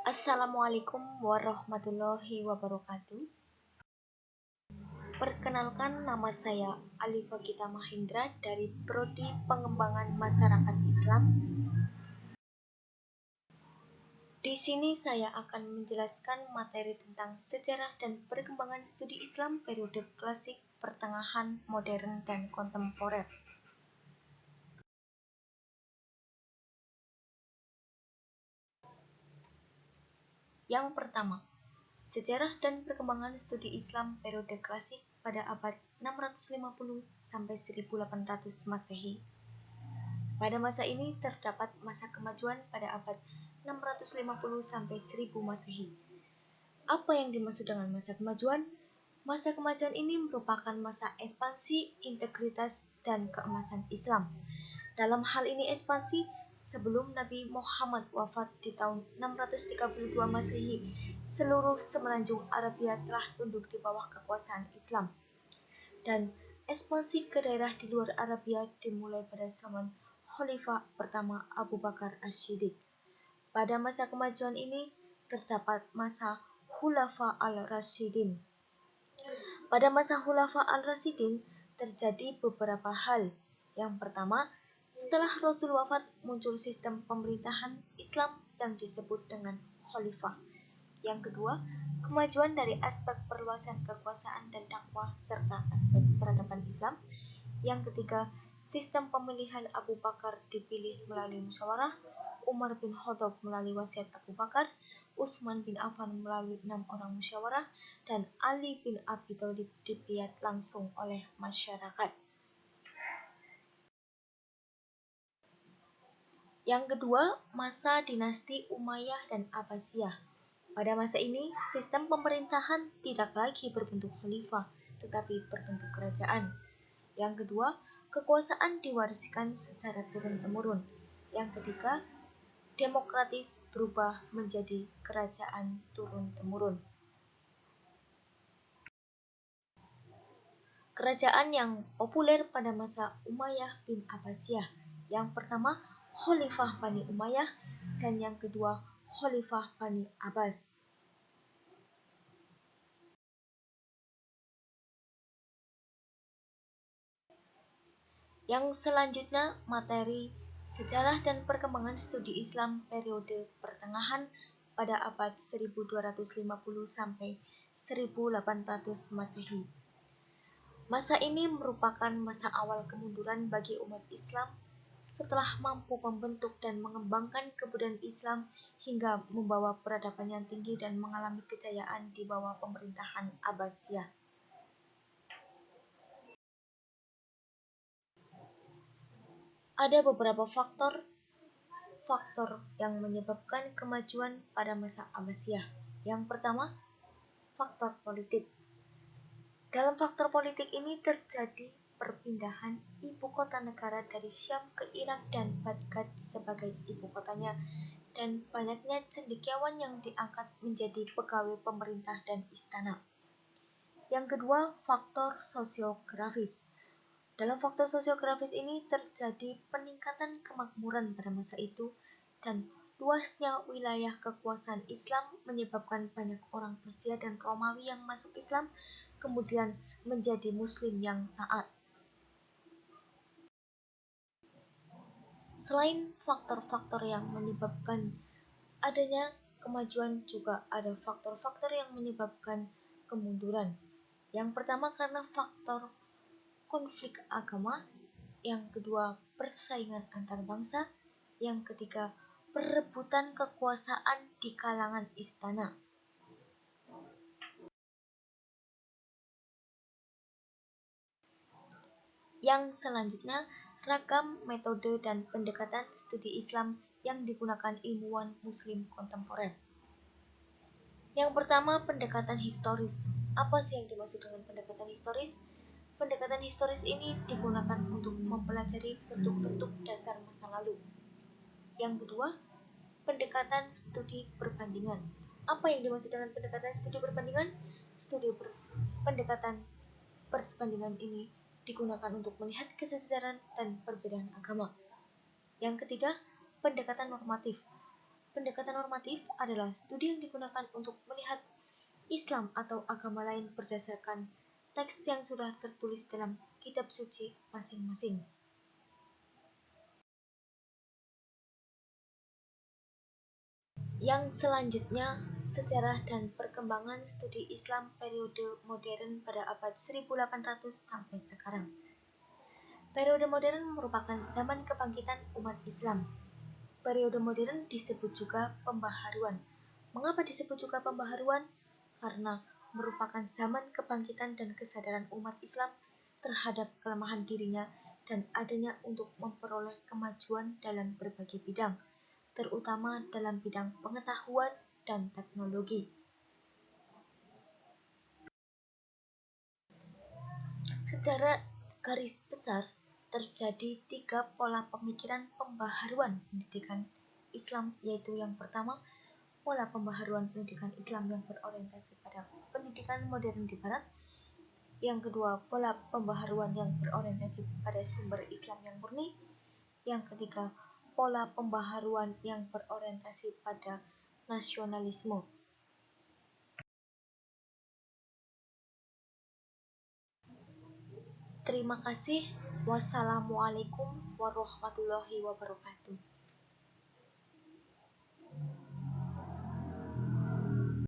Assalamualaikum warahmatullahi wabarakatuh. Perkenalkan, nama saya Alifa Gita Mahendra dari Prodi Pengembangan Masyarakat Islam. Di sini saya akan menjelaskan materi tentang sejarah dan perkembangan studi Islam periode klasik, pertengahan, modern, dan kontemporer. Yang pertama, sejarah dan perkembangan studi Islam periode klasik pada abad 650 sampai 1800 Masehi. Pada masa ini terdapat masa kemajuan pada abad 650 sampai 1000 Masehi. Apa yang dimaksud dengan masa kemajuan? Masa kemajuan ini merupakan masa ekspansi, integritas, dan keemasan Islam. Dalam hal ini ekspansi, sebelum Nabi Muhammad wafat di tahun 632 Masehi, seluruh semenanjung Arabia telah tunduk di bawah kekuasaan Islam. Dan ekspansi ke daerah di luar Arabia dimulai pada zaman Khalifah pertama Abu Bakar As-Siddiq. Pada masa kemajuan ini terdapat masa Khulafa al-Rasyidin. Pada masa Khulafa al-Rasyidin terjadi beberapa hal. Yang pertama, setelah Rasul wafat muncul sistem pemerintahan Islam yang disebut dengan Khalifah. Yang kedua, kemajuan dari aspek perluasan kekuasaan dan dakwah serta aspek peradaban Islam. Yang ketiga, sistem pemilihan Abu Bakar dipilih melalui musyawarah, Umar bin Khattab melalui wasiat Abu Bakar, Utsman bin Affan melalui 6 orang musyawarah, dan Ali bin Abi Thalib dipilih langsung oleh masyarakat. Yang kedua, masa dinasti Umayyah dan Abbasiyah. Pada masa ini, sistem pemerintahan tidak lagi berbentuk khalifah, tetapi berbentuk kerajaan. Yang kedua, kekuasaan diwariskan secara turun-temurun. Yang ketiga, demokratis berubah menjadi kerajaan turun-temurun. Kerajaan yang populer pada masa Umayyah bin Abbasiyah. Yang pertama, Khalifah Bani Umayyah, dan yang kedua, Khalifah Bani Abbas. Yang selanjutnya, materi sejarah dan perkembangan studi Islam periode pertengahan pada abad 1250 sampai 1800 Masehi. Masa ini merupakan masa awal kemunduran bagi umat Islam setelah mampu membentuk dan mengembangkan kebudayaan Islam hingga membawa peradaban yang tinggi dan mengalami kejayaan di bawah pemerintahan Abbasiyah. Ada beberapa faktor yang menyebabkan kemajuan pada masa Abbasiyah. Yang pertama, faktor politik. Dalam faktor politik ini terjadi perpindahan ibu kota negara dari Syam ke Irak dan Baghdad sebagai ibu kotanya, dan banyaknya cendekiawan yang diangkat menjadi pegawai pemerintah dan istana. Yang kedua, faktor sosiografis. Dalam faktor sosiografis ini terjadi peningkatan kemakmuran pada masa itu, dan luasnya wilayah kekuasaan Islam menyebabkan banyak orang Persia dan Romawi yang masuk Islam kemudian menjadi Muslim yang taat. Selain faktor-faktor yang menyebabkan adanya kemajuan, juga ada faktor-faktor yang menyebabkan kemunduran. Yang pertama karena faktor konflik agama, yang kedua persaingan antar bangsa, yang ketiga perebutan kekuasaan di kalangan istana. Yang selanjutnya, ragam metode dan pendekatan studi Islam yang digunakan ilmuwan Muslim kontemporer. Yang pertama, pendekatan historis. Apa sih yang dimaksud dengan pendekatan historis? Pendekatan historis ini digunakan untuk mempelajari bentuk-bentuk dasar masa lalu. Yang kedua, pendekatan studi perbandingan. Apa yang dimaksud dengan pendekatan studi perbandingan? Pendekatan perbandingan ini digunakan untuk melihat kesejaran dan perbedaan agama. Yang ketiga, pendekatan normatif. Pendekatan normatif adalah studi yang digunakan untuk melihat Islam atau agama lain berdasarkan teks yang sudah tertulis dalam kitab suci masing-masing. Yang selanjutnya, sejarah dan perkembangan studi Islam periode modern pada abad 1800 sampai sekarang. Periode modern merupakan zaman kebangkitan umat Islam. Periode modern disebut juga pembaharuan. Mengapa disebut juga pembaharuan? Karena merupakan zaman kebangkitan dan kesadaran umat Islam terhadap kelemahan dirinya dan adanya untuk memperoleh kemajuan dalam berbagai bidang, terutama dalam bidang pengetahuan dan teknologi. Secara garis besar, terjadi 3 pola pemikiran pembaharuan pendidikan Islam, yaitu yang pertama, pola pembaharuan pendidikan Islam yang berorientasi pada pendidikan modern di Barat. Yang kedua, pola pembaharuan yang berorientasi pada sumber Islam yang murni. Yang ketiga, pola pembaharuan yang berorientasi pada nasionalisme. Terima kasih. Wassalamualaikum warahmatullahi wabarakatuh.